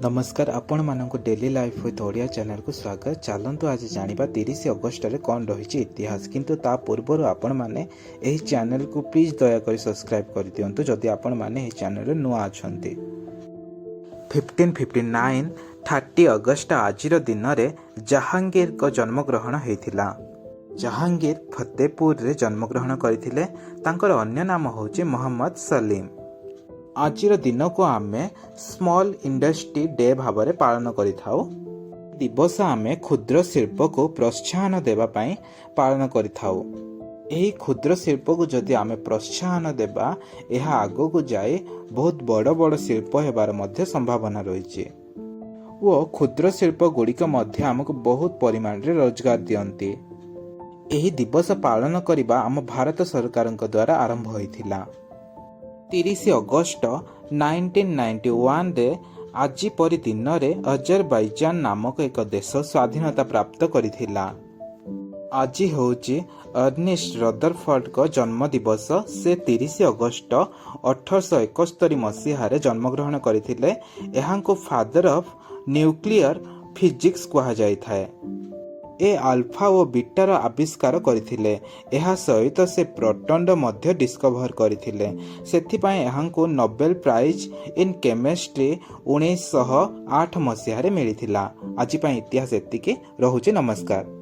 नमस्कार आपण मानक daily life with Odia channel को स्वागत। चलतु आज जानिबा 30 अगस्त रे कौन रही इतिहास, किंतु ता पूर्व आपण माने एही चैनल को प्लीज दया कर सब्सक्राइब कर दियंतु जदि आपण माने एही चैनल रे नुआ अछंती। 1559 30 अगस्त आजिर दिन रे जहांगीर को जन्म ग्रहण हेतिला। जहांगीर फतेहपुर रे जन्म ग्रहण करथिले। तांकर अन्य नाम होची मोहम्मद सलीम। आजिर दिन को आमे स्मॉल इंडस्ट्री डे भाव में पालन करिथाउ। दिवस आमे क्षुद्र शिल्प को प्रोत्साहन देवा पाई पालन करिथाउ। एही क्षुद्र शिल्प को जदि आमे प्रोत्साहन देबा एहा आगो को जाए बहुत बड़ बड़ शिल्प हेबार मध्य संभावना रही। वो क्षुद्र शिल्प गुड़िक मध्य आमको बहुत परिमाण रे रोजगार दियंती। एही दिवस पालन करिबा आम भारत सरकार द्वारा आरंभ होइथिला। 30 अगस्त 1991 रे आज परी दिन रे अजरबैजान नामक एक देश स्वाधीनता प्राप्त करिथिला। आज होची अर्नेस्ट रदरफोर्ड को जन्म दिवस। से 30 अगस्त 1871 मसीह रे जन्म ग्रहण करथिले। एहांको फादर ऑफ न्यूक्लियर फिजिक्स कहा जाय थाए। ए अल्फा और बीटार आविष्कार करथिले। एहा सहित से प्रोटॉन मध्य डिस्कवर करथिले। सेथिपाई एहांको नोबेल प्राइज इन केमिस्ट्री 1908 मसीह रे मिलिथिला। आज पई इतिहास एतिके रहुचे। नमस्कार।